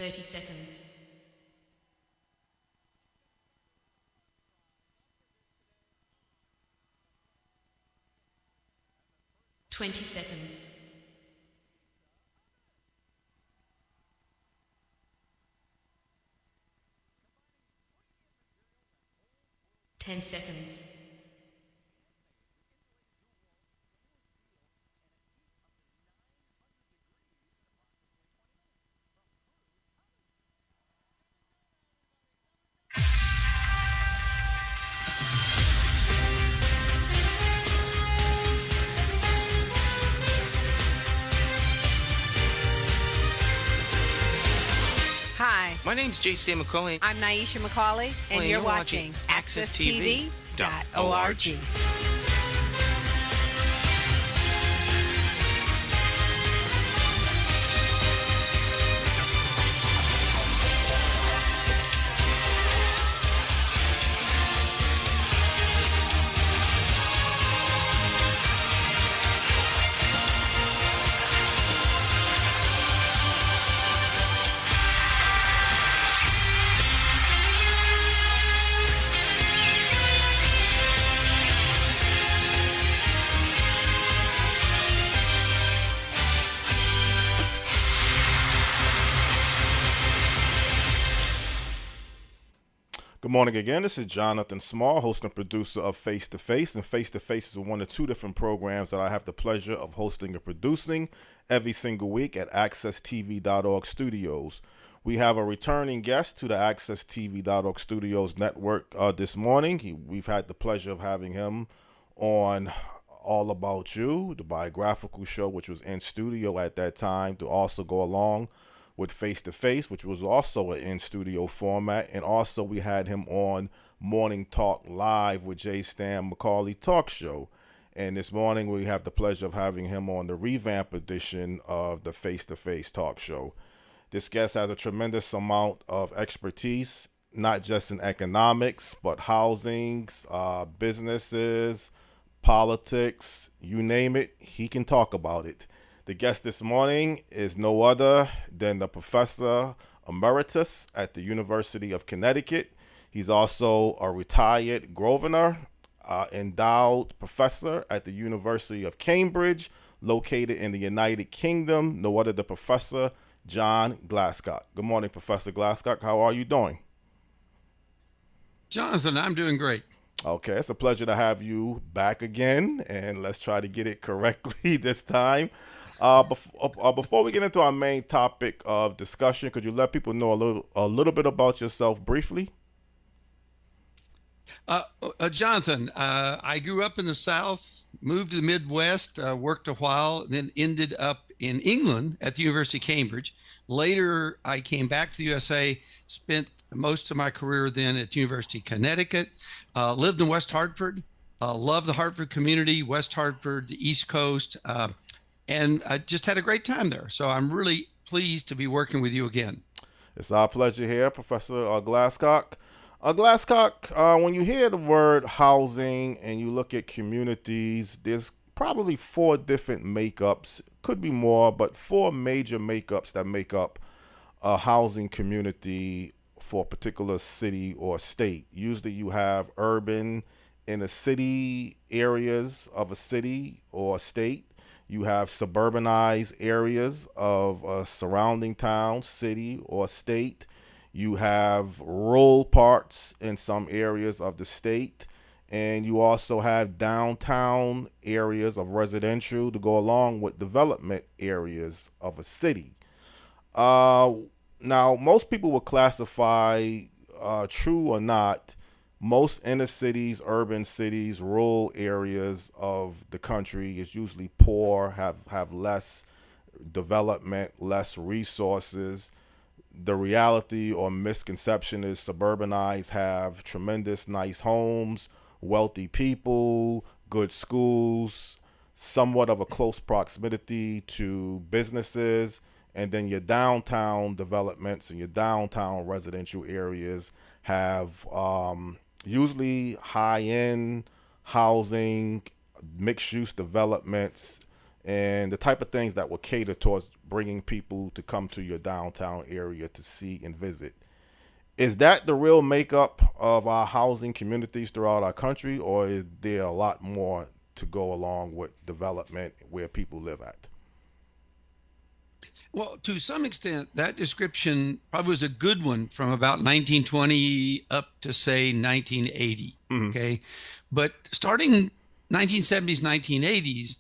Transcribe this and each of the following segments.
30 seconds. 20 seconds. 10 seconds. Hi, My name's J.C. McCauley. I'm Naisha McCauley, and you're watching AccessTV.org. Good morning again. This is Jonathan Small, host and producer of Face to Face. And Face to Face is one of two different programs that I have the pleasure of hosting and producing every single week at AccessTV.org studios. We have a returning guest to the AccessTV.org studios network this morning. We've had the pleasure of having him on All About You, the biographical show, which was in studio at that time, to also go along with Face to Face, which was also an in-studio format. And also we had him on Morning Talk Live with J. Stan McCauley Talk Show. And this morning we have the pleasure of having him on the revamp edition of the Face to Face Talk Show. This guest has a tremendous amount of expertise, not just in economics, but housings, businesses, politics, you name it, he can talk about it. The guest this morning is no other than the Professor Emeritus at the University of Connecticut. He's also a retired Grosvenor, endowed professor at the University of Cambridge, located in the United Kingdom. No other than Professor John Glascock. Good morning, Professor Glascock. How are you doing? Jonathan, I'm doing great. Okay, it's a pleasure to have you back again, and let's try to get it correctly this time. Before we get into our main topic of discussion, could you let people know a little bit about yourself briefly? Jonathan, I grew up in the South, moved to the Midwest, worked a while, then ended up in England at the University of Cambridge. Later, I came back to the USA, spent most of my career then at the University of Connecticut, lived in West Hartford, loved the Hartford community, West Hartford, the East Coast, and I just had a great time there. So I'm really pleased to be working with you again. It's our pleasure here, Professor Glascock. Glascock, when you hear the word housing and you look at communities, there's probably four different makeups, could be more, but four major makeups that make up a housing community for a particular city or state. Usually you have urban, inner city areas of a city or a state. You have suburbanized areas of a surrounding town, city, or state. You have rural parts in some areas of the state. And you also have downtown areas of residential to go along with development areas of a city. Now, most people would classify, true or not, most inner cities, urban cities, rural areas of the country is usually poor, have less development, less resources. The reality or misconception is suburbanized have tremendous nice homes, wealthy people, good schools, somewhat of a close proximity to businesses, and then your downtown developments and your downtown residential areas have usually high-end housing, mixed-use developments, and the type of things that will cater towards bringing people to come to your downtown area to see and visit. Is that the real makeup of our housing communities throughout our country, or is there a lot more to go along with development where people live at? Well, to some extent, that description probably was a good one from about 1920 up to say 1980. Okay. But starting 1970s, 1980s,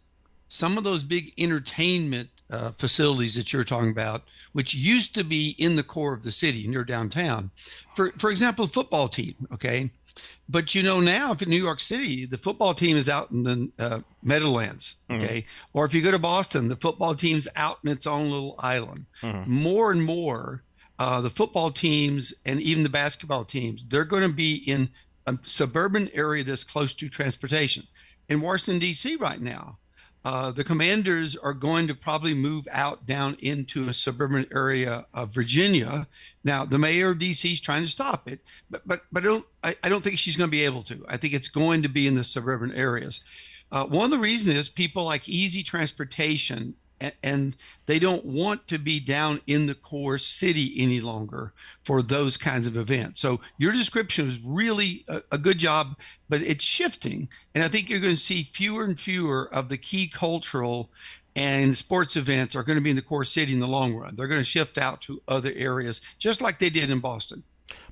some of those big entertainment facilities that you're talking about, which used to be in the core of the city near downtown, for example, the football team. Okay. But now if in New York City, the football team is out in the Meadowlands, okay? Or if you go to Boston, the football team's out in its own little island. More and more, the football teams and even the basketball teams, they're going to be in a suburban area that's close to transportation. In Washington, D.C. right now, the Commanders are going to probably move out down into a suburban area of Virginia. Now, the mayor of D.C. is trying to stop it, but I don't think she's going to be able to. I think it's going to be in the suburban areas. One of the reasons is people like easy transportation, and they don't want to be down in the core city any longer for those kinds of events. So your description was really a good job, but it's shifting. And I think you're going to see fewer and fewer of the key cultural and sports events are going to be in the core city in the long run. They're going to shift out to other areas, just like they did in Boston.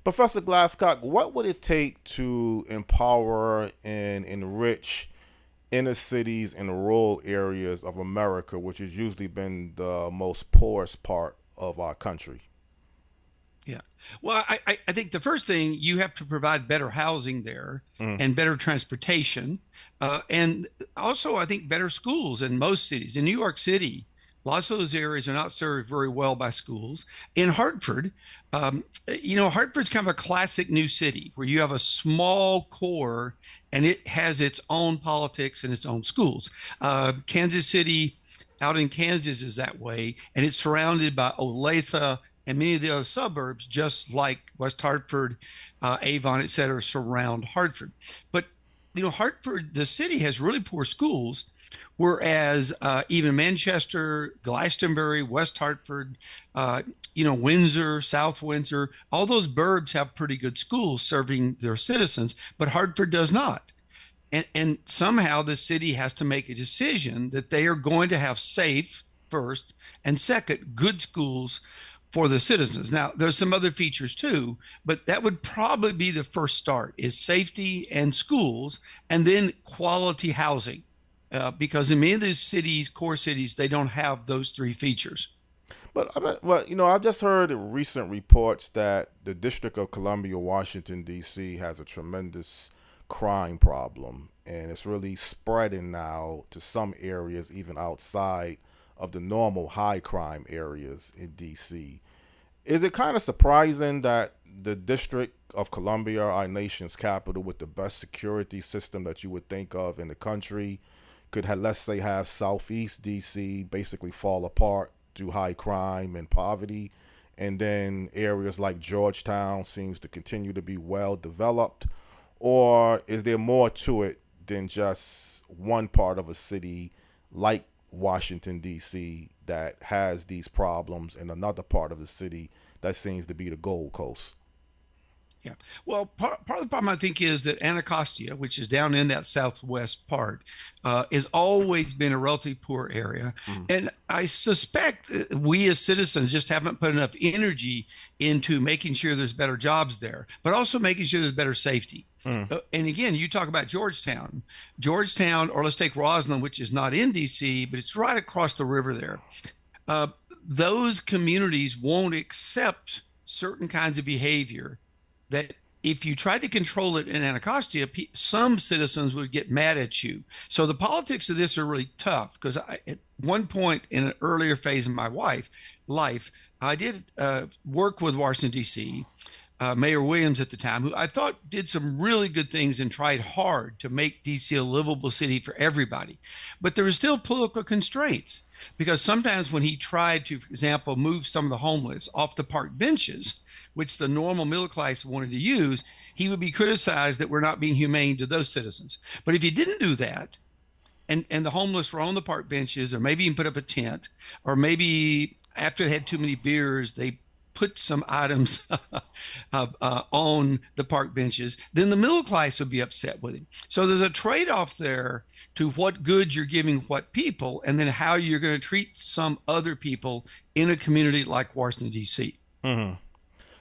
Professor Glascock, what would it take to empower and enrich inner cities and rural areas of America, which has usually been the most poorest part of our country? Yeah. Well, I think the first thing, you have to provide better housing there and better transportation. And also, I think better schools in most cities. In New York City, lots of those areas are not served very well by schools. In Hartford, Hartford's kind of a classic new city where you have a small core and it has its own politics and its own schools. Kansas City out in Kansas is that way, and it's surrounded by Olathe and many of the other suburbs, just like West Hartford, Avon, et cetera, surround Hartford. But, Hartford, the city has really poor schools, whereas even Manchester, Glastonbury, West Hartford, Windsor, South Windsor, all those burbs have pretty good schools serving their citizens, but Hartford does not. And somehow the city has to make a decision that they are going to have safe, first, and second, good schools for the citizens. Now, there's some other features too, but that would probably be the first start, is safety and schools, and then quality housing. Because in many of these cities, core cities, they don't have those three features. But I've just heard recent reports that the District of Columbia, Washington, D.C. has a tremendous crime problem, and it's really spreading now to some areas even outside of the normal high crime areas in D.C. Is it kind of surprising that the District of Columbia, our nation's capital, with the best security system that you would think of in the country, could have, let's say, have Southeast D.C. basically fall apart due high crime and poverty, and then areas like Georgetown seems to continue to be well developed? Or is there more to it than just one part of a city like Washington, D.C. that has these problems, and another part of the city that seems to be the Gold Coast? Yeah. Well, part of the problem, I think, is that Anacostia, which is down in that southwest part, has always been a relatively poor area. And I suspect we as citizens just haven't put enough energy into making sure there's better jobs there, but also making sure there's better safety. And again, you talk about Georgetown, or let's take Roslyn, which is not in D.C., but it's right across the river there. Those communities won't accept certain kinds of behavior that if you tried to control it in Anacostia, some citizens would get mad at you. So the politics of this are really tough, because at one point in an earlier phase of my life, I did work with Washington, D.C., Mayor Williams at the time, who I thought did some really good things and tried hard to make D.C. a livable city for everybody. But there were still political constraints, because sometimes when he tried to, for example, move some of the homeless off the park benches, which the normal middle class wanted to use, he would be criticized that we're not being humane to those citizens. But if you didn't do that, and the homeless were on the park benches, or maybe even put up a tent, or maybe after they had too many beers, they put some items on the park benches, then the middle class would be upset with him. So there's a trade-off there to what goods you're giving what people, and then how you're going to treat some other people in a community like Washington, D.C. Mm-hmm.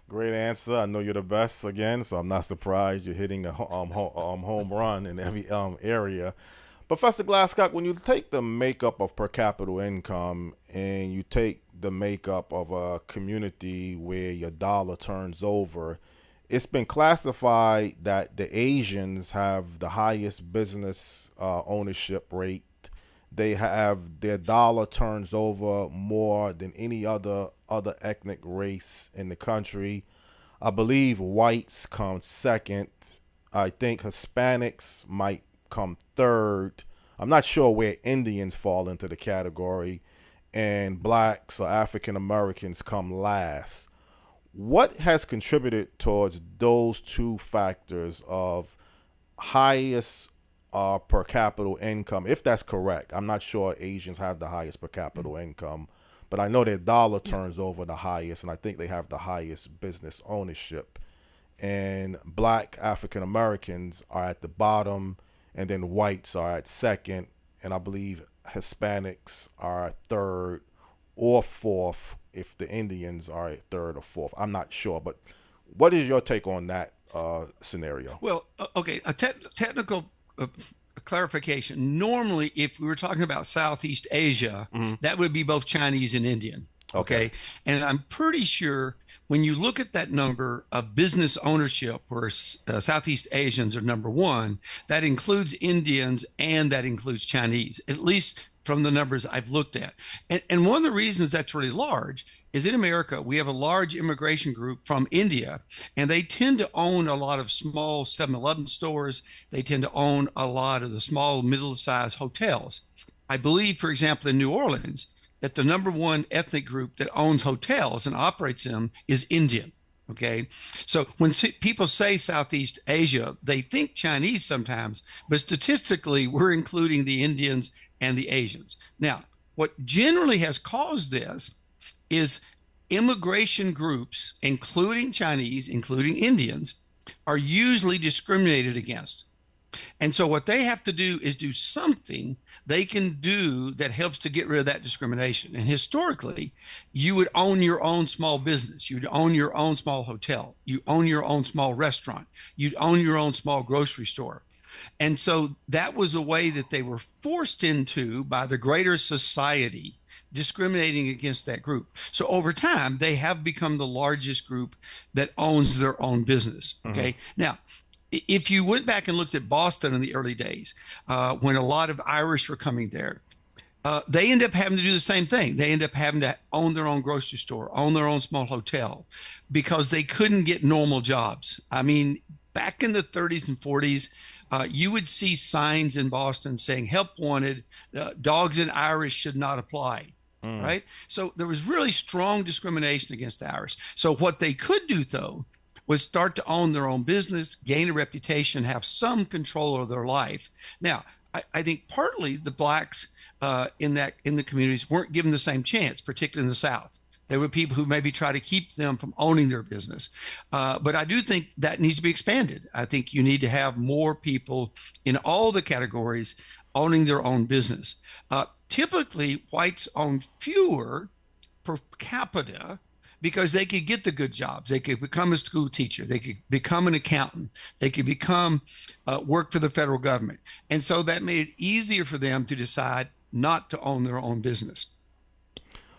Great answer. I know you're the best again, so I'm not surprised you're hitting a home run in every area. Professor Glascock, when you take the makeup of per capita income and you take the makeup of a community where your dollar turns over, it's been classified that the Asians have the highest business ownership rate. They have their dollar turns over more than any other ethnic race in the country. I believe whites come second. I think Hispanics might come third. I'm not sure where Indians fall into the category, and blacks or African Americans come last. What has contributed towards those two factors of highest per capita income, if that's correct? I'm not sure Asians have the highest per capita income, but I know their dollar turns over the highest, and I think they have the highest business ownership. And black African Americans are at the bottom, and then whites are at second, and I believe Hispanics are third or fourth if the Indians are at third or fourth. I'm not sure, but what is your take on that scenario? Well, okay, a technical clarification. Normally, if we were talking about Southeast Asia, that would be both Chinese and Indian. Okay. And I'm pretty sure when you look at that number of business ownership where Southeast Asians are number one, that includes Indians and that includes Chinese, at least from the numbers I've looked at. And one of the reasons that's really large is in America, we have a large immigration group from India, and they tend to own a lot of small 7-Eleven stores. They tend to own a lot of the small, middle-sized hotels. I believe, for example, in New Orleans, that the number one ethnic group that owns hotels and operates them is Indian. Okay. So when people say Southeast Asia, they think Chinese sometimes, but statistically, we're including the Indians and the Asians. Now, what generally has caused this is immigration groups, including Chinese, including Indians, are usually discriminated against. And so what they have to do is do something they can do that helps to get rid of that discrimination. And historically, you would own your own small business. You'd own your own small hotel. You own your own small restaurant. You'd own your own small grocery store. And so that was a way that they were forced into by the greater society, discriminating against that group. So over time, they have become the largest group that owns their own business. Okay. Now, if you went back and looked at Boston in the early days, when a lot of Irish were coming there, they end up having to do the same thing. They end up having to own their own grocery store, own their own small hotel, because they couldn't get normal jobs. I mean, back in the 30s and 40s, you would see signs in Boston saying help wanted, dogs and Irish should not apply. Right. So there was really strong discrimination against the Irish. So what they could do, though, was start to own their own business, gain a reputation, have some control over their life. Now, I think partly the blacks in the communities weren't given the same chance, particularly in the South. There were people who maybe try to keep them from owning their business. But I do think that needs to be expanded. I think you need to have more people in all the categories owning their own business. Typically, whites own fewer per capita because they could get the good jobs. They could become a school teacher. They could become an accountant. They could become work for the federal government. And so that made it easier for them to decide not to own their own business.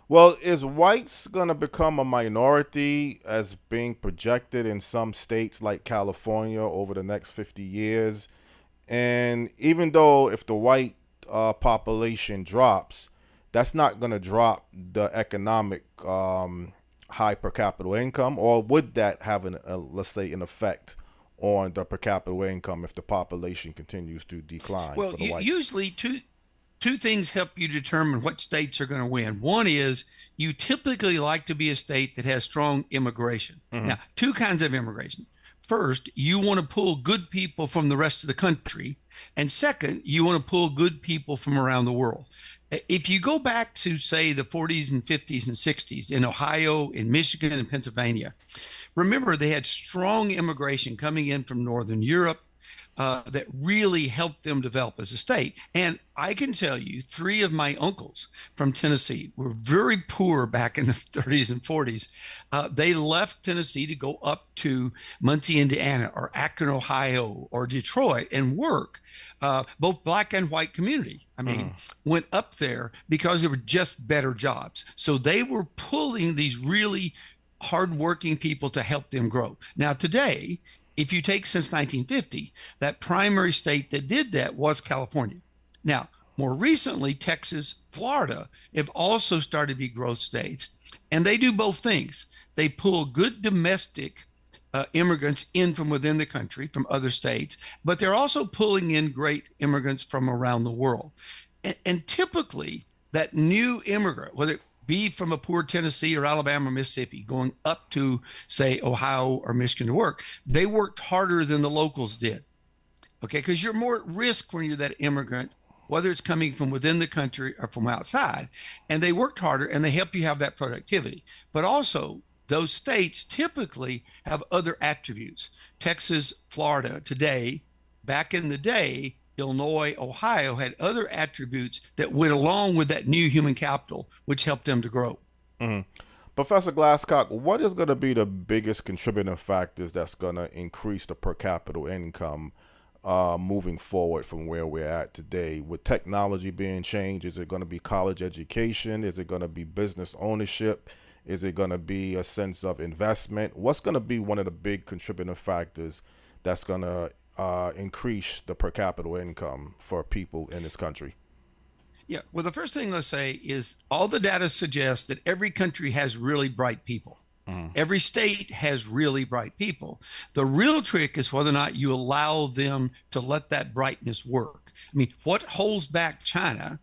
Well, is whites going to become a minority as being projected in some states like California over the next 50 years? And even though if the white population drops, that's not going to drop the economic high per capita income, or would that have let's say an effect on the per capita income if the population continues to decline? Well, usually two things help you determine what states are going to win. One is you typically like to be a state that has strong immigration. Now, two kinds of immigration. first, you want to pull good people from the rest of the country. And second, you want to pull good people from around the world. If you go back to, say, the 40s and 50s and 60s in Ohio, in Michigan, and Pennsylvania, remember they had strong immigration coming in from Northern Europe that really helped them develop as a state. And I can tell you, 3 of my uncles from Tennessee were very poor back in the 30s and 40s. They left Tennessee to go up to Muncie, Indiana, or Akron, Ohio, or Detroit and work. Both black and white community, went up there because there were just better jobs. So they were pulling these really hardworking people to help them grow. Now, today, if you take since 1950, that primary state that did that was California. Now, more recently, Texas, Florida have also started to be growth states, and they do both things. They pull good domestic immigrants in from within the country, from other states, but they're also pulling in great immigrants from around the world. And typically, that new immigrant, whether it be from a poor Tennessee or Alabama or Mississippi, going up to, say, Ohio or Michigan to work, they worked harder than the locals did. Okay, because you're more at risk when you're that immigrant, whether it's coming from within the country or from outside. And they worked harder and they help you have that productivity. But also, those states typically have other attributes. Texas, Florida today, back in the day, Illinois, Ohio had other attributes that went along with that new human capital, which helped them to grow. Mm-hmm. Professor Glascock, what is going to be the biggest contributing factors that's going to increase the per capita income moving forward from where we're at today? With technology being changed, is it going to be college education? Is it going to be business ownership? Is it going to be a sense of investment? What's going to be one of the big contributing factors that's going to increase the per capita income for people in this country? Yeah, well, the first thing let's say is all the data suggests that every country has really bright people. Every state has really bright people. The real trick is whether or not you allow them to let that brightness work. I mean, what holds back China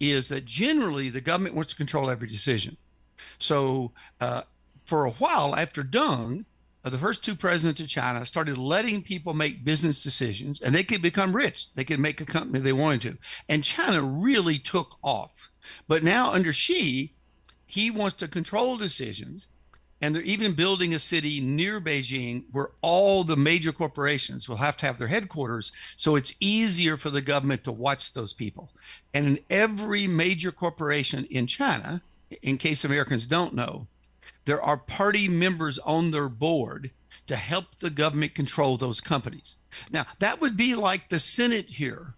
is that generally the government wants to control every decision. So for a while after Deng, the first 2 presidents of China started letting people make business decisions, and they could become rich. They could make a company they wanted to. And China really took off. But now under Xi, he wants to control decisions. And they're even building a city near Beijing where all the major corporations will have to have their headquarters. So it's easier for the government to watch those people. And in every major corporation in China, in case Americans don't know, there are party members on their board to help the government control those companies. Now, that would be like the Senate here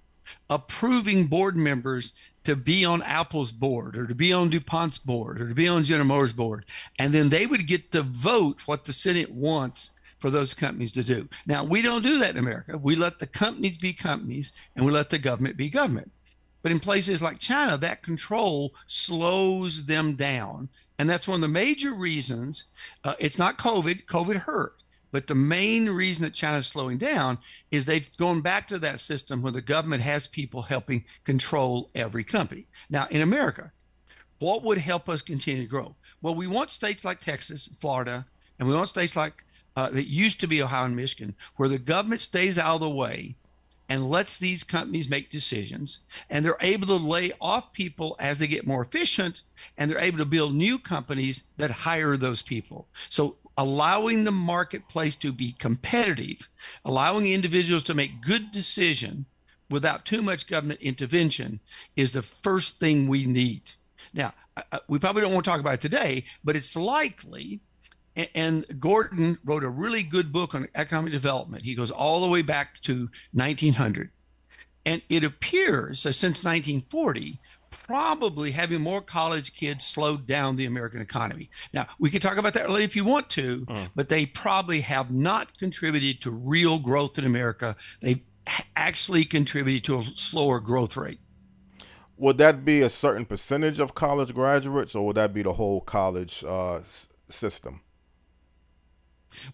approving board members to be on Apple's board or to be on DuPont's board or to be on General Motors' board. And then they would get to vote what the Senate wants for those companies to do. Now, we don't do that in America. We let the companies be companies and we let the government be government. But in places like China, that control slows them down. And that's one of the major reasons. It's not COVID. COVID hurt. But the main reason that China is slowing down is they've gone back to that system where the government has people helping control every company. Now, in America, what would help us continue to grow? Well, we want states like Texas, Florida, and we want states like that used to be Ohio and Michigan, where the government stays out of the way and lets these companies make decisions, and they're able to lay off people as they get more efficient, and they're able to build new companies that hire those people. So allowing the marketplace to be competitive, allowing individuals to make good decisions without too much government intervention is the first thing we need. Now, we probably don't want to talk about it today, but it's likely. And Gordon wrote a really good book on economic development. He goes all the way back to 1900. And it appears that since 1940, probably having more college kids slowed down the American economy. Now, we could talk about that later if you want to, but they probably have not contributed to real growth in America. They've actually contributed to a slower growth rate. Would that be a certain percentage of college graduates, or would that be the whole college system?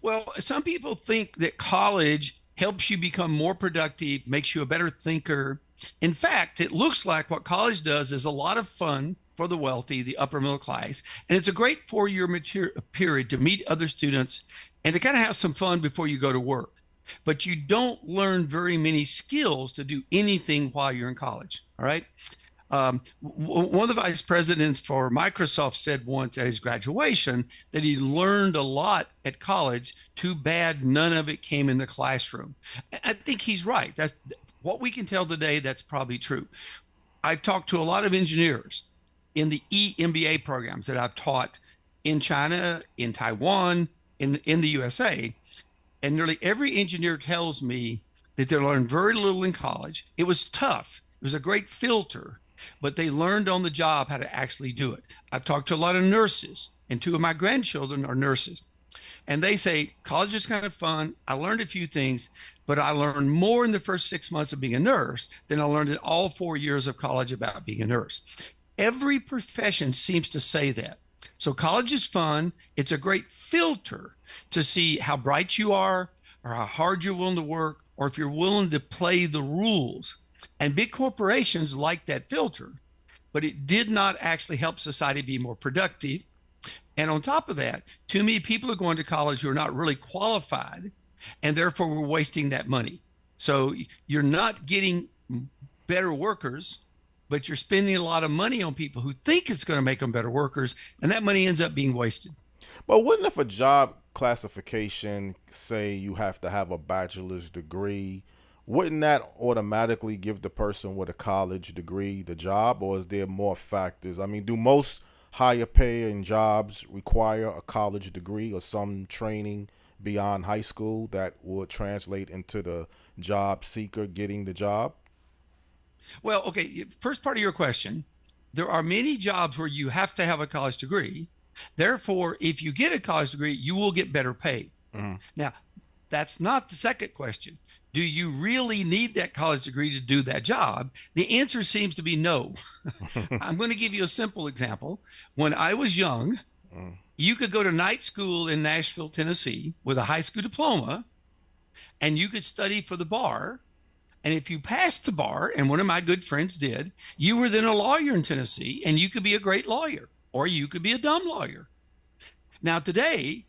Well, some people think that college helps you become more productive, makes you a better thinker. In fact, it looks like what college does is a lot of fun for the wealthy, the upper middle class, and it's a great 4-year period to meet other students and to kind of have some fun before you go to work. But you don't learn very many skills to do anything while you're in college. All right. One of the vice presidents for Microsoft said once at his graduation that he learned a lot at college. Too bad none of it came in the classroom. I think he's right. That's what we can tell today. That's probably true. I've talked to a lot of engineers in the EMBA programs that I've taught in China, in Taiwan, in the USA. And nearly every engineer tells me that they learned very little in college. It was tough. It was a great filter, but they learned on the job how to actually do it. I've talked to a lot of nurses, and 2 of my grandchildren are nurses. And they say, college is kind of fun. I learned a few things, but I learned more in the first 6 months of being a nurse than I learned in all 4 years of college about being a nurse. Every profession seems to say that. So college is fun. It's a great filter to see how bright you are or how hard you're willing to work or if you're willing to play the rules. And big corporations like that filter, but it did not actually help society be more productive. And on top of that, too many people are going to college who are not really qualified, and therefore we're wasting that money. So you're not getting better workers, but you're spending a lot of money on people who think it's going to make them better workers, and that money ends up being wasted. But wouldn't, if a job classification say you have to have a bachelor's degree, wouldn't that automatically give the person with a college degree the job, or is there more factors? I mean, do most higher paying jobs require a college degree or some training beyond high school that would translate into the job seeker getting the job? Well, okay, first part of your question, there are many jobs where you have to have a college degree. Therefore, if you get a college degree, you will get better paid. Now, that's not the second question. Do you really need that college degree to do that job? The answer seems to be no. I'm going to give you a simple example. When I was young, you could go to night school in Nashville, Tennessee with a high school diploma, and you could study for the bar. And if you passed the bar, and one of my good friends did, you were then a lawyer in Tennessee, and you could be a great lawyer, or you could be a dumb lawyer. Now, today,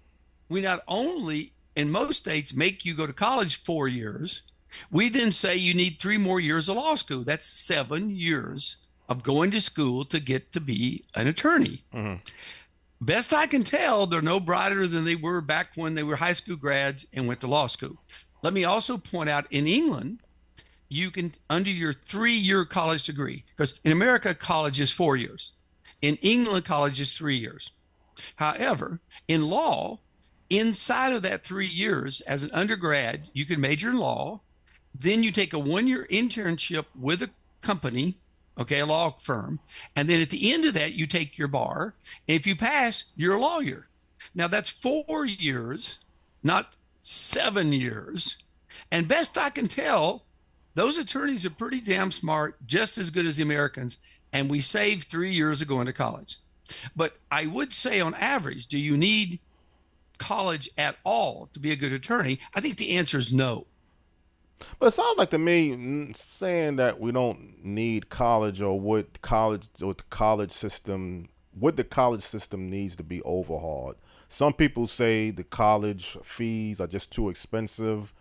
we not only in most states make you go to college 4 years, we then say you need 3 more years of law school. That's 7 years of going to school to get to be an attorney. Best I can tell, they're no brighter than they were back when they were high school grads and went to law school. Let me also point out, in England, you can, under your 3-year college degree, because in America, college is 4 years. In England, college is 3 years. However, in law, inside of that 3 years as an undergrad, you can major in law. Then you take a 1-year internship with a company, okay, a law firm. And then at the end of that, you take your bar. And if you pass, you're a lawyer. Now that's 4 years, not 7 years. And best I can tell, those attorneys are pretty damn smart, just as good as the Americans. And we saved 3 years of going to college. But I would say on average, do you need college at all to be a good attorney? I think the answer is no. But it sounds like to me saying that we don't need college, or what the college system needs to be overhauled. Some people say the college fees are just too expensive.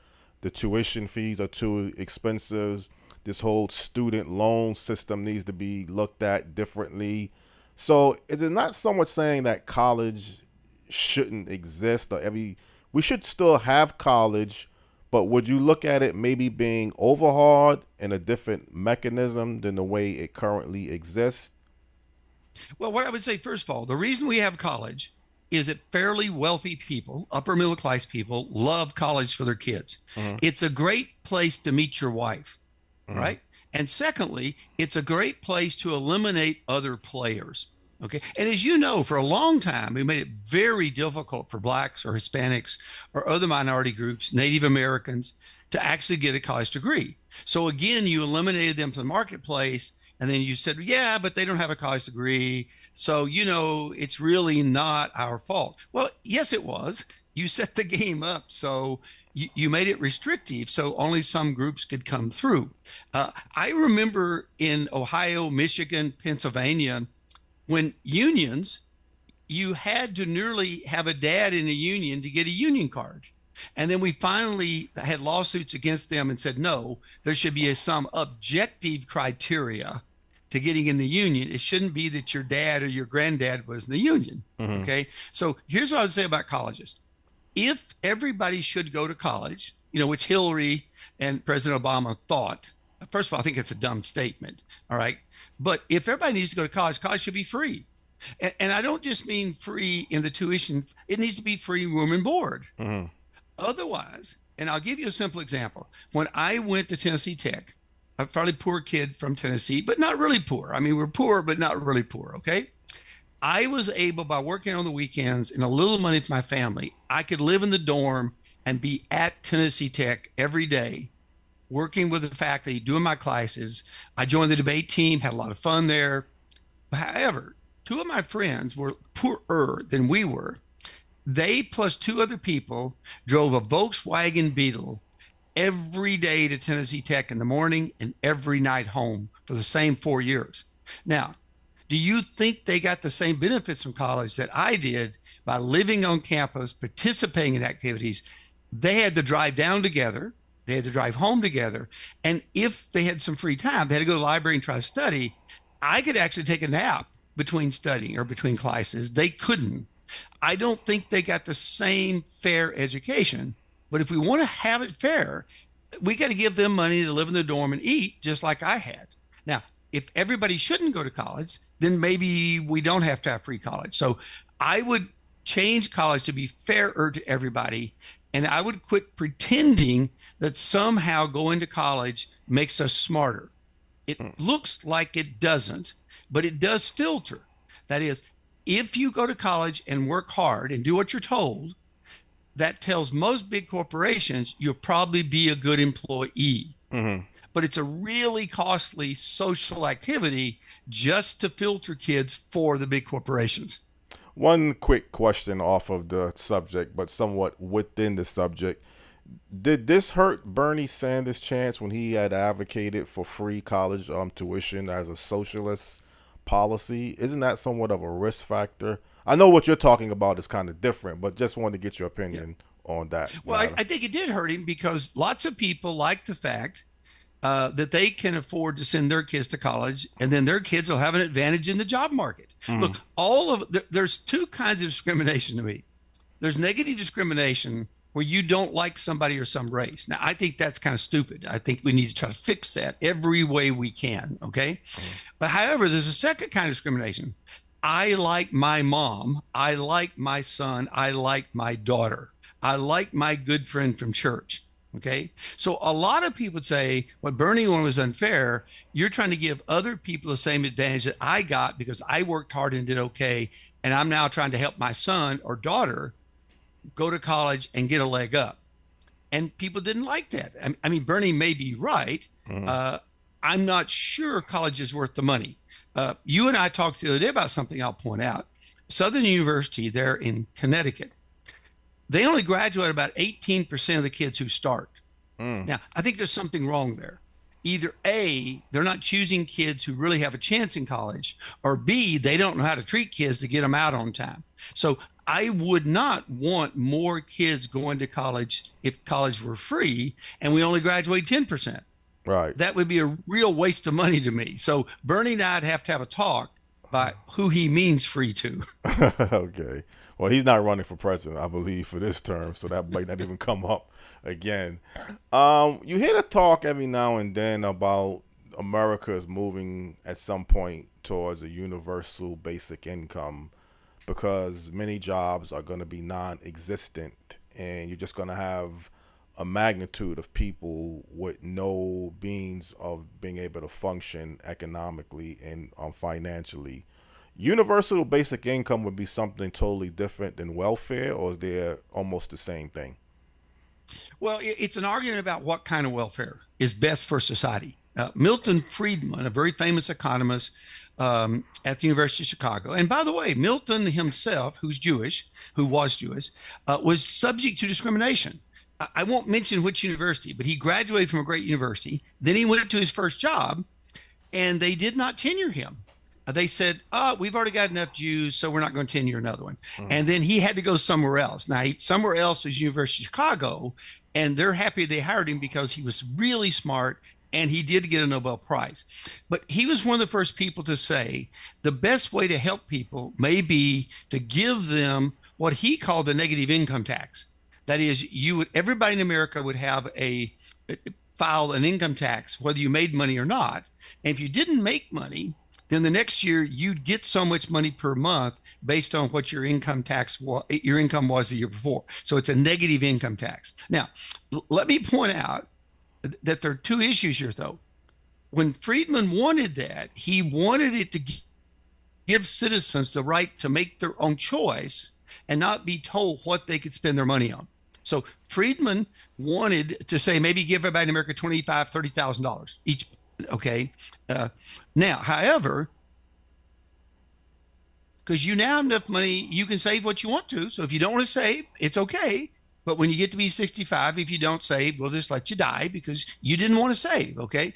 The tuition fees are too expensive. This whole student loan system needs to be looked at differently. So is it not so much saying that college shouldn't exist, or we should still have college, but would you look at it maybe being overhauled in a different mechanism than the way it currently exists? Well, what I would say, first of all, the reason we have college is that fairly wealthy people, upper middle class people, love college for their kids. It's a great place to meet your wife, right? And secondly, it's a great place to eliminate other players. Okay. And as you know, for a long time, we made it very difficult for blacks or Hispanics or other minority groups, Native Americans, to actually get a college degree. So again, you eliminated them from the marketplace, and then you said, yeah, but they don't have a college degree. So, you know, it's really not our fault. Well, yes, it was. You set the game up. So you made it restrictive, so only some groups could come through. I remember in Ohio, Michigan, Pennsylvania, when unions you had to nearly have a dad in a union to get a union card. And then we finally had lawsuits against them and said, no, there should be some objective criteria to getting in the union. It shouldn't be that your dad or your granddad was in the union. Okay. So here's what I would say about colleges. If everybody should go to college, which Hillary and President Obama thought, first of all, I think it's a dumb statement. All right. But if everybody needs to go to college, college should be free. And I don't just mean free in the tuition. It needs to be free room and board. Otherwise, and I'll give you a simple example. When I went to Tennessee Tech, a fairly poor kid from Tennessee, but not really poor. I mean, we're poor, but not really poor. Okay. I was able, by working on the weekends and a little money for my family, I could live in the dorm and be at Tennessee Tech every day, working with the faculty, doing my classes. I joined the debate team, had a lot of fun there. However, two of my friends were poorer than we were. They plus two other people drove a Volkswagen Beetle every day to Tennessee Tech in the morning and every night home for the same 4 years. Now, do you think they got the same benefits from college that I did by living on campus, participating in activities? They had to drive down together. They had to drive home together. And if they had some free time, they had to go to the library and try to study. I could actually take a nap between studying or between classes. They couldn't. I don't think they got the same fair education. But if we want to have it fair, we got to give them money to live in the dorm and eat just like I had. Now, if everybody shouldn't go to college, then maybe we don't have to have free college. So I would change college to be fairer to everybody. And I would quit pretending that somehow going to college makes us smarter. It looks like it doesn't, but it does filter. That is, if you go to college and work hard and do what you're told, that tells most big corporations you'll probably be a good employee. But it's a really costly social activity just to filter kids for the big corporations. One quick question off of the subject, but somewhat within the subject. Did this hurt Bernie Sanders' chance when he had advocated for free college tuition as a socialist policy? Isn't that somewhat of a risk factor? I know what you're talking about is kind of different, but just wanted to get your opinion on that. Well, I think it did hurt him because lots of people like the fact that they can afford to send their kids to college, and then their kids will have an advantage in the job market. Look, there's two kinds of discrimination to me. There's negative discrimination where you don't like somebody or some race. Now, I think that's kind of stupid. I think we need to try to fix that every way we can, okay? But however, there's a second kind of discrimination. I like my mom. I like my son. I like my daughter. I like my good friend from church. Okay. So a lot of people would say what Bernie wanted was unfair. You're trying to give other people the same advantage that I got because I worked hard and did okay. And I'm now trying to help my son or daughter go to college and get a leg up. And people didn't like that. I mean, Bernie may be right. I'm not sure college is worth the money. You and I talked the other day about something I'll point out. Southern University there in Connecticut, they only graduate about 18% of the kids who start. Now, I think there's something wrong there. Either A, they're not choosing kids who really have a chance in college, or B, they don't know how to treat kids to get them out on time. So I would not want more kids going to college if college were free and we only graduate 10%. Right. That would be a real waste of money to me. So Bernie and I'd have to have a talk about who he means free to. Okay. Well, he's not running for president, I believe, for this term, so that might not even come up again. You hear the talk every now and then about America is moving at some point towards a universal basic income because many jobs are going to be non-existent, and you're just going to have a magnitude of people with no means of being able to function economically and financially. Universal basic income would be something totally different than welfare, or is they almost the same thing? Well, it's an argument about what kind of welfare is best for society. Milton Friedman, a very famous economist at the University of Chicago, and by the way, Milton himself, who was Jewish, was subject to discrimination. I won't mention which university, but he graduated from a great university. Then he went to his first job, and they did not tenure him. they said, "Oh, we've already got enough Jews, so we're not going to tenure another one." And then he had to go somewhere else. Now, somewhere else was University of Chicago, and they're happy they hired him because he was really smart and he did get a Nobel Prize. But he was one of the first people to say the best way to help people may be to give them what he called a negative income tax. That is, everybody in America would have file an income tax, whether you made money or not. And if you didn't make money, then the next year you'd get so much money per month based on what your income was the year before. So it's a negative income tax. Now, let me point out that there are two issues here, though. When Friedman wanted that, he wanted it to give citizens the right to make their own choice and not be told what they could spend their money on. So Friedman wanted to say maybe give everybody in America $25,000, $30,000 each. Okay. Now, however, because you now have enough money, you can save what you want to. So if you don't want to save, it's okay. But when you get to be 65, if you don't save, we'll just let you die because you didn't want to save. Okay.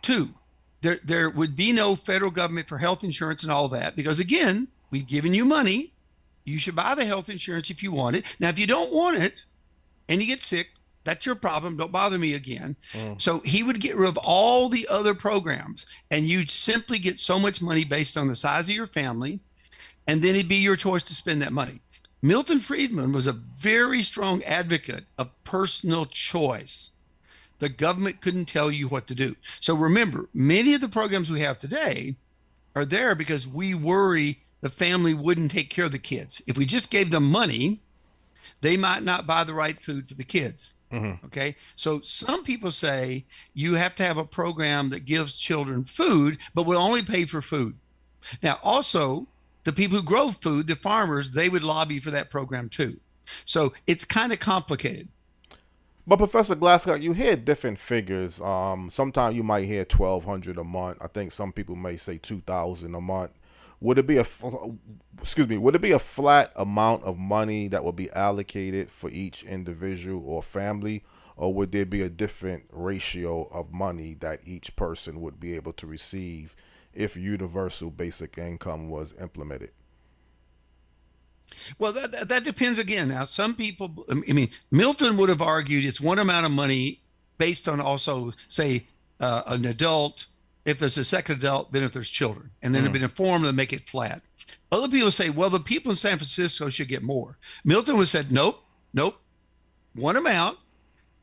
Two, there would be no federal government for health insurance and all that because, again, we've given you money. You should buy the health insurance if you want it. Now, if you don't want it and you get sick, that's your problem. Don't bother me again. So he would get rid of all the other programs and you'd simply get so much money based on the size of your family. And then it'd be your choice to spend that money. Milton Friedman was a very strong advocate of personal choice. The government couldn't tell you what to do. So remember, many of the programs we have today are there because we worry the family wouldn't take care of the kids. If we just gave them money, they might not buy the right food for the kids. Okay. So some people say you have to have a program that gives children food, but will only pay for food. Now, also, the people who grow food, the farmers, they would lobby for that program too. So it's kind of complicated. But Professor Glascock, you hear different figures. Sometimes you might hear $1,200 a month. I think some people may say $2,000 a month. Would it be a flat amount of money that would be allocated for each individual or family, or would there be a different ratio of money that each person would be able to receive if universal basic income was implemented? Well, that depends again. Now, some people, I mean, Milton would have argued it's one amount of money based on also, say, an adult. If there's a second adult, then if there's children, and then it'd be a form to make it flat. Other people say, well, the people in San Francisco should get more. Milton would have said, nope, one amount.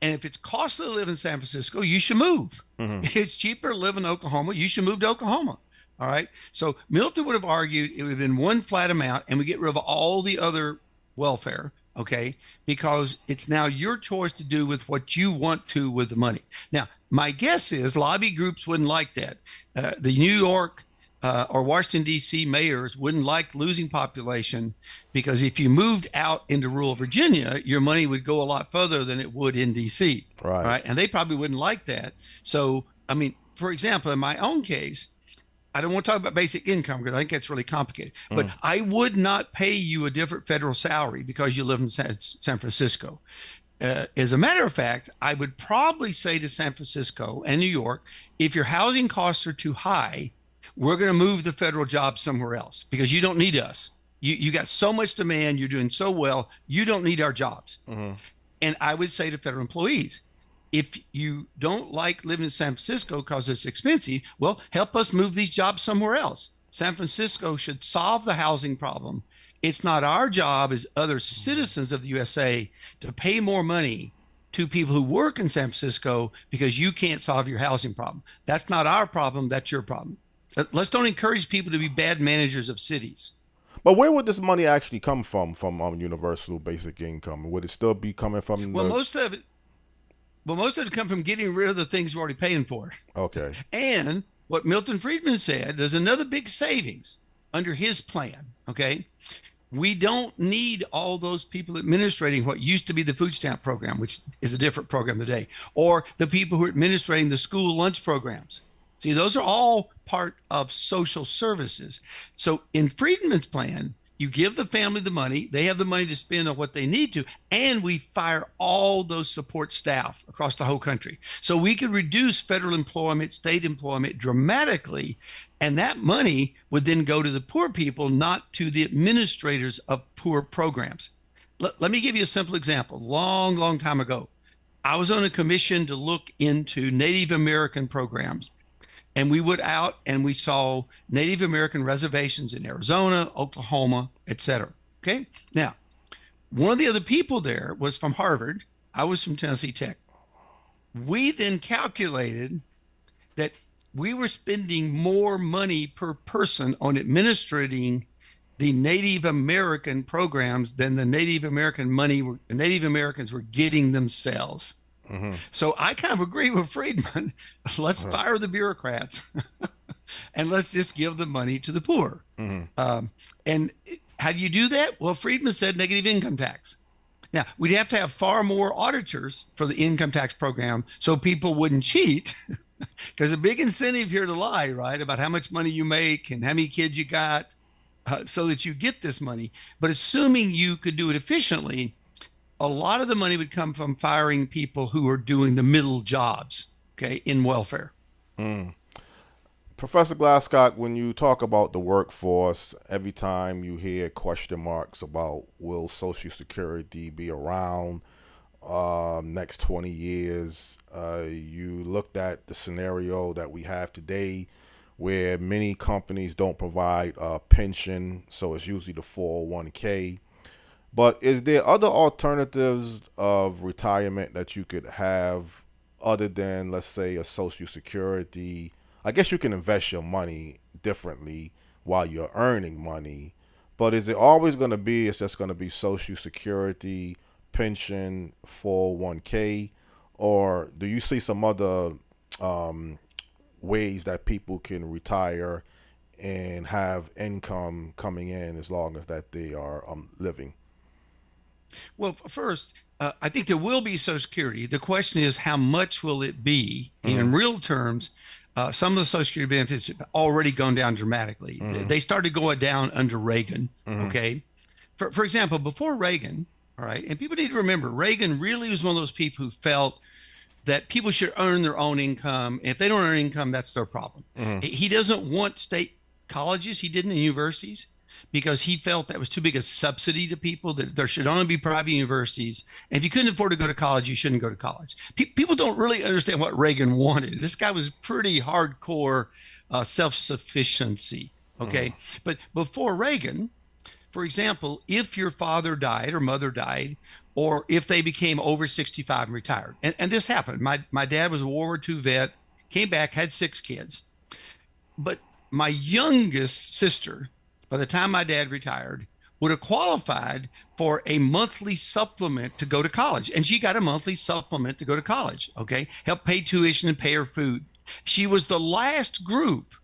And if it's costly to live in San Francisco, you should move. It's cheaper to live in Oklahoma. You should move to Oklahoma. All right. So Milton would have argued it would have been one flat amount and we get rid of all the other welfare. Okay. Because it's now your choice to do with what you want to with the money. Now, my guess is lobby groups wouldn't like that. The New York or Washington, D.C. mayors wouldn't like losing population because if you moved out into rural Virginia, your money would go a lot further than it would in D.C. Right. And they probably wouldn't like that. So, I mean, for example, in my own case, I don't want to talk about basic income because I think that's really complicated. But I would not pay you a different federal salary because you live in San Francisco. As a matter of fact, I would probably say to San Francisco and New York, if your housing costs are too high, we're going to move the federal job somewhere else because you don't need us. You got so much demand. You're doing so well. You don't need our jobs. And I would say to federal employees, if you don't like living in San Francisco because it's expensive, well, help us move these jobs somewhere else. San Francisco should solve the housing problem. It's not our job as other citizens of the USA to pay more money to people who work in San Francisco because you can't solve your housing problem. That's not our problem. That's your problem. Let's don't encourage people to be bad managers of cities. But where would this money actually come from universal basic income? Would it still be coming from? Most of it come from getting rid of the things we're already paying for. Okay. And what Milton Friedman said, there's another big savings under his plan. Okay. We don't need all those people administrating what used to be the food stamp program, which is a different program today, or the people who are administrating the school lunch programs. See, those are all part of social services. So in Friedman's plan, You give the family the money, they have the money to spend on what they need to, and we fire all those support staff across the whole country. So we could reduce federal employment, state employment dramatically, and that money would then go to the poor people, not to the administrators of poor programs. Let me give you a simple example. Long time ago, I was on a commission to look into Native American programs. And we went out and we saw Native American reservations in Arizona, Oklahoma, et cetera. Okay. Now, one of the other people there was from Harvard. I was from Tennessee Tech. We then calculated that we were spending more money per person on administrating the Native American programs than the Native American money Native Americans were getting themselves. Mm-hmm. So I kind of agree with Friedman. Let's fire the bureaucrats and let's just give the money to the poor. Mm-hmm. And how do you do that? Well, Friedman said negative income tax. Now, we'd have to have far more auditors for the income tax program so people wouldn't cheat, because a big incentive here to lie, right, about how much money you make and how many kids you got, so that you get this money. But assuming you could do it efficiently, a lot of the money would come from firing people who are doing the middle jobs, okay, in welfare. Professor Glascock, when you talk about the workforce, every time you hear question marks about will Social Security be around next 20 years, you looked at the scenario that we have today where many companies don't provide a pension, so it's usually the 401k. But is there other alternatives of retirement that you could have other than, let's say, a Social Security? I guess you can invest your money differently while you're earning money, but is it always going to be, it's just going to be Social Security, pension, 401k, or do you see some other ways that people can retire and have income coming in as long as that they are living? Well, first, I think there will be Social Security. The question is, how much will it be? Mm-hmm. In real terms, some of the Social Security benefits have already gone down dramatically. Mm-hmm. They started going down under Reagan, mm-hmm. okay? For example, before Reagan, all right, and people need to remember, Reagan really was one of those people who felt that people should earn their own income. If they don't earn income, that's their problem. Mm-hmm. He doesn't want state colleges. He didn't in universities, because he felt that was too big a subsidy to people, that there should only be private universities. And if you couldn't afford to go to college, you shouldn't go to college. People don't really understand what Reagan wanted. This guy was pretty hardcore self-sufficiency, okay? Mm-hmm. But before Reagan, for example, if your father died or mother died, or if they became over 65 and retired, and this happened. My dad was a World War II vet, came back, had 6 kids. But my youngest sister, by the time my dad retired, would have qualified for a monthly supplement to go to college. And she got a monthly supplement to go to college, okay? Help pay tuition and pay her food. She was the last group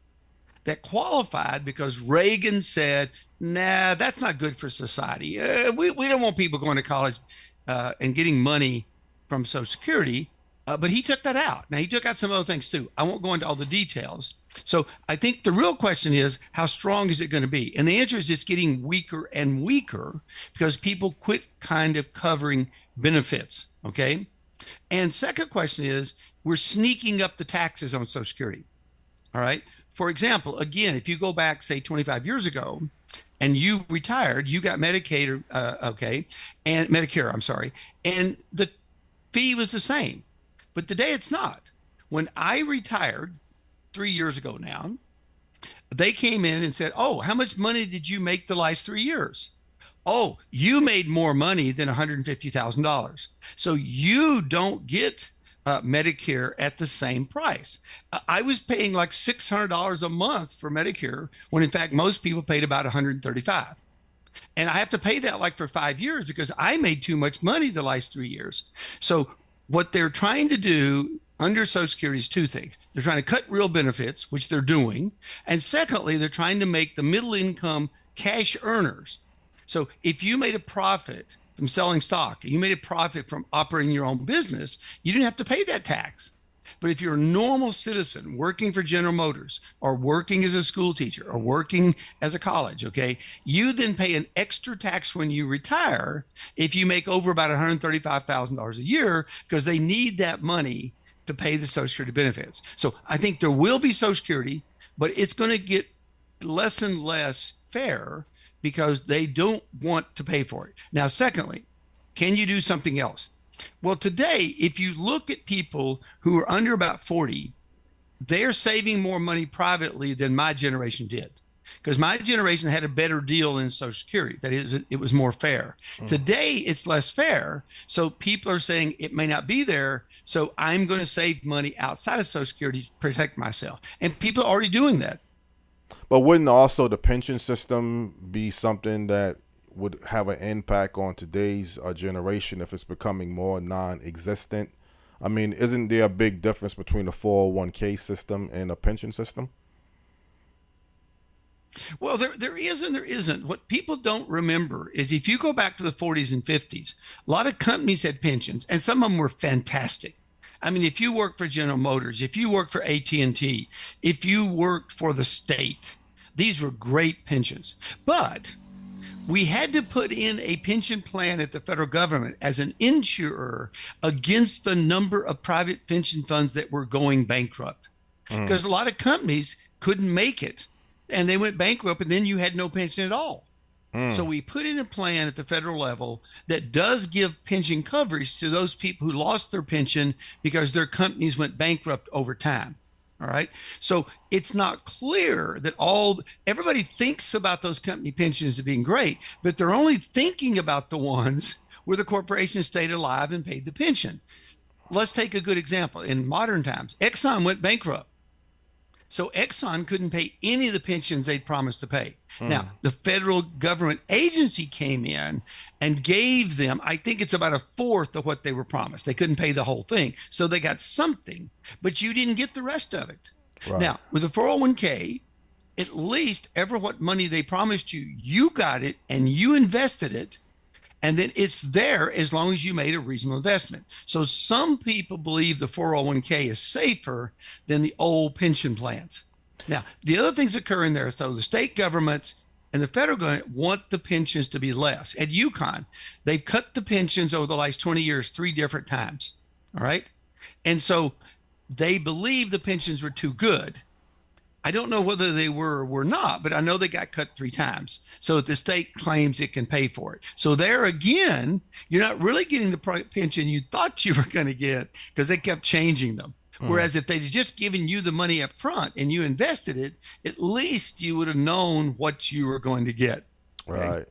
that qualified because Reagan said, nah, that's not good for society. We don't want people going to college and getting money from Social Security. But he took that out. Now, he took out some other things too. I won't go into all the details. So I think the real question is, how strong is it going to be? And the answer is it's getting weaker and weaker because people quit kind of covering benefits, okay? And second question is, we're sneaking up the taxes on Social Security, all right? For example, again, if you go back, say, 25 years ago, and you retired, you got Medicaid, okay, and Medicare, I'm sorry, and the fee was the same. But today it's not. When I retired 3 years ago now, they came in and said, oh, how much money did you make the last 3 years? Oh, you made more money than $150,000. So you don't get Medicare at the same price. I was paying like $600 a month for Medicare when in fact most people paid about $135. And I have to pay that like for 5 years because I made too much money the last 3 years. So what they're trying to do under Social Security is 2 things. They're trying to cut real benefits, which they're doing. And secondly, they're trying to make the middle income cash earners. So if you made a profit from selling stock, you made a profit from operating your own business, you didn't have to pay that tax. But if you're a normal citizen working for General Motors or working as a school teacher or working as a college, okay, you then pay an extra tax when you retire if you make over about $135,000 a year, because they need that money to pay the Social Security benefits. So I think there will be Social Security, but it's going to get less and less fair because they don't want to pay for it. Now, secondly, can you do something else? Well, today, if you look at people who are under about 40, they're saving more money privately than my generation did, because my generation had a better deal in Social Security. That is, it was more fair. Today, it's less fair. So people are saying it may not be there. So I'm going to save money outside of Social Security to protect myself. And people are already doing that. But wouldn't also the pension system be something that would have an impact on today's generation if it's becoming more non-existent? I mean, isn't there a big difference between a 401k system and a pension system? Well, there is and there isn't. What people don't remember is if you go back to the 40s and 50s, a lot of companies had pensions, and some of them were fantastic. I mean, if you worked for General Motors, if you worked for AT&T, if you worked for the state, these were great pensions. But we had to put in a pension plan at the federal government as an insurer against the number of private pension funds that were going bankrupt, because a lot of companies couldn't make it and they went bankrupt, and then you had no pension at all. So we put in a plan at the federal level that does give pension coverage to those people who lost their pension because their companies went bankrupt over time. All right. So it's not clear that everybody thinks about those company pensions as being great, but they're only thinking about the ones where the corporation stayed alive and paid the pension. Let's take a good example. In modern times, Exxon went bankrupt. So Exxon couldn't pay any of the pensions they'd promised to pay. Now, the federal government agency came in and gave them, I think it's about a fourth of what they were promised. They couldn't pay the whole thing. So they got something, but you didn't get the rest of it. Right. Now, with a 401k, at least what money they promised you, you got it and you invested it. And then it's there as long as you made a reasonable investment. So some people believe the 401k is safer than the old pension plans. Now, the other things occur in there. So the state governments and the federal government want the pensions to be less. At UCONN, they've cut the pensions over the last 20 years 3 different times. All right. And so they believe the pensions were too good. I don't know whether they were or were not, but I know they got cut 3 times. So the state claims it can pay for it. So there again, you're not really getting the pension you thought you were going to get because they kept changing them. Whereas if they'd just given you the money up front and you invested it, at least you would have known what you were going to get. Okay? Right.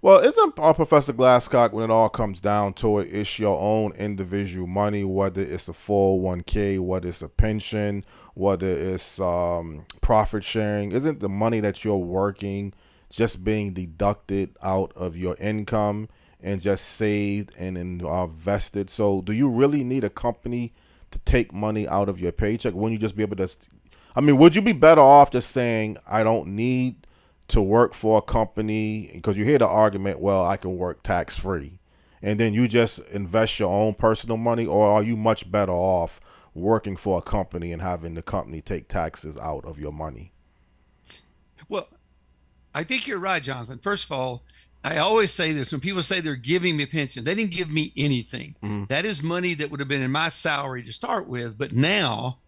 Well, isn't Professor Glascock, when it all comes down to it, it's your own individual money, whether it's a 401k, whether it's a pension, whether it's profit sharing? Isn't the money that you're working just being deducted out of your income and just saved and invested? So do you really need a company to take money out of your paycheck? Wouldn't you just be able to, I mean, would you be better off just saying, I don't need to work for a company? Because you hear the argument, well, I can work tax free, and then you just invest your own personal money? Or are you much better off working for a company and having the company take taxes out of your money? Well, I think you're right, Jonathan. First of all, I always say this: when people say they're giving me a pension, they didn't give me anything. That is money that would have been in my salary to start with, but now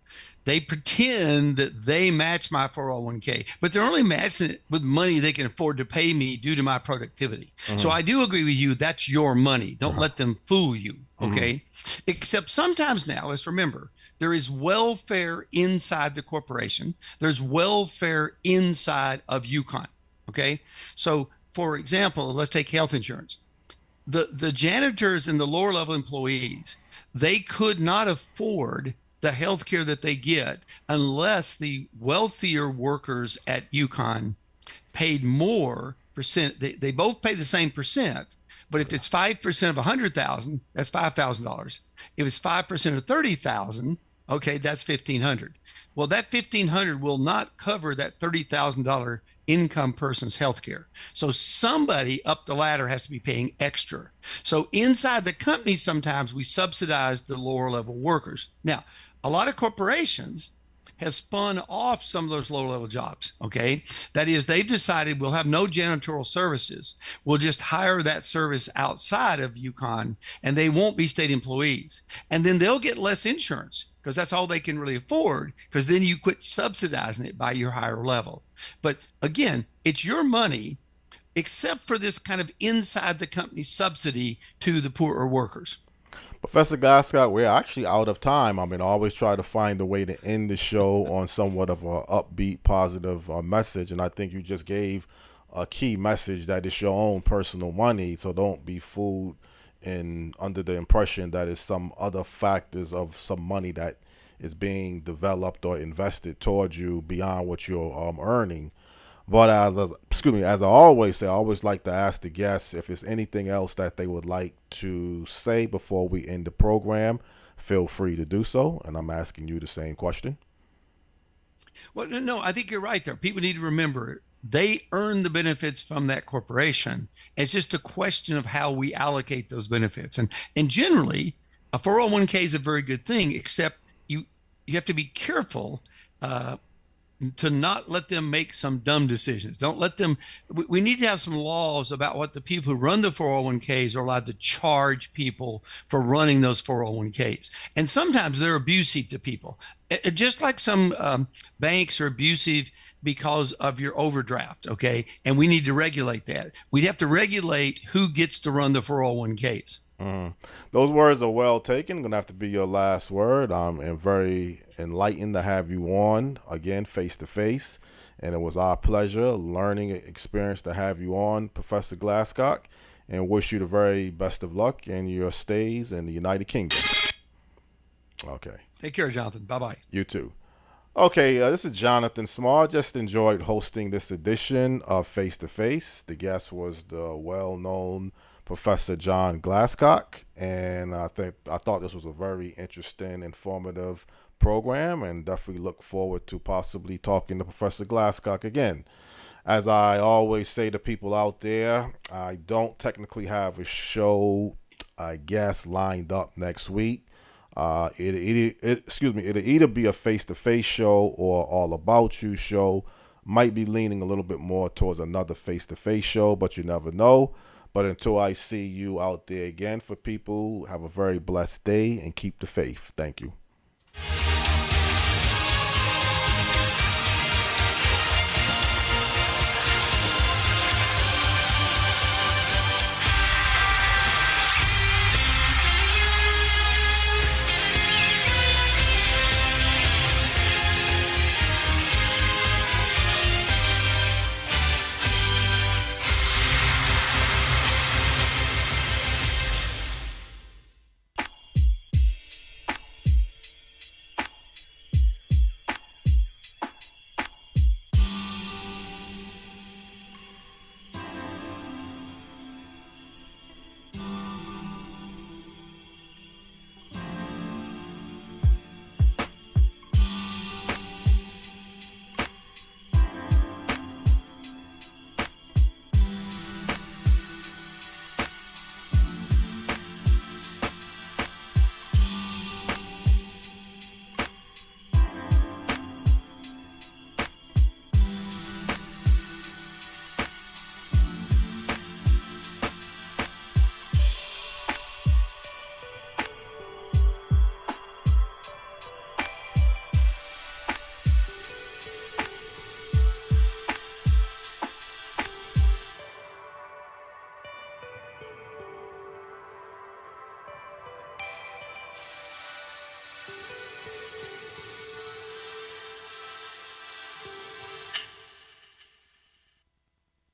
they pretend that they match my 401k, but they're only matching it with money they can afford to pay me due to my productivity. So I do agree with you. That's your money. Don't let them fool you. Okay. Except sometimes now, let's remember, there is welfare inside the corporation. There's welfare inside of UCONN. Okay. So for example, let's take health insurance. The janitors and the lower level employees, they could not afford the health care that they get unless the wealthier workers at UCONN paid more percent. They both pay the same percent, but if it's 5% of 100,000, that's $5,000. If it's 5% of 30,000, okay, that's $1,500. Well, that $1,500 will not cover that $30,000 income person's health care. So somebody up the ladder has to be paying extra. So inside the company, sometimes we subsidize the lower level workers. Now, A lot of corporations have spun off some of those low-level jobs. Okay, that is, they've decided we'll have no janitorial services. We'll just hire that service outside of UCONN, and they won't be state employees. And then they'll get less insurance because that's all they can really afford. Because then you quit subsidizing it by your higher level. But again, it's your money, except for this kind of inside the company subsidy to the poorer workers. Professor Glascock, we're actually out of time. I always try to find a way to end the show on somewhat of a upbeat, positive message, and I think you just gave a key message that it's your own personal money, so don't be fooled and under the impression that it's some other factors of some money that is being developed or invested towards you beyond what you're earning. But as I always say, I always like to ask the guests if there's anything else that they would like to say before we end the program. Feel free to do so, and I'm asking you the same question. Well, no, I think you're right there. People need to remember they earn the benefits from that corporation. It's just a question of how we allocate those benefits. And generally, a 401k is a very good thing, except you have to be careful to not let them make some dumb decisions. Don't let them. We need to have some laws about what the people who run the 401ks are allowed to charge people for running those 401ks. And sometimes they're abusive to people, just like some banks are abusive because of your overdraft. Okay. And we need to regulate that. We'd have to regulate who gets to run the 401ks. Those words are well taken. Going to have to be your last word. I'm very enlightened to have you on again, face to face. And it was our pleasure, learning experience to have you on, Professor Glascock, and wish you the very best of luck in your stays in the United Kingdom. Okay. Take care, Jonathan. Bye-bye. You too. Okay, this is Jonathan Small. Just enjoyed hosting this edition of Face to Face. The guest was the well-known Professor John Glascock, and I thought this was a very interesting, informative program, and definitely look forward to possibly talking to Professor Glascock again. As I always say to people out there, I don't technically have a show, I guess, lined up next week. It'll either be a face-to-face show or all about you show. Might be leaning a little bit more towards another face-to-face show, but you never know. But until I see you out there again, for people, have a very blessed day and keep the faith. Thank you.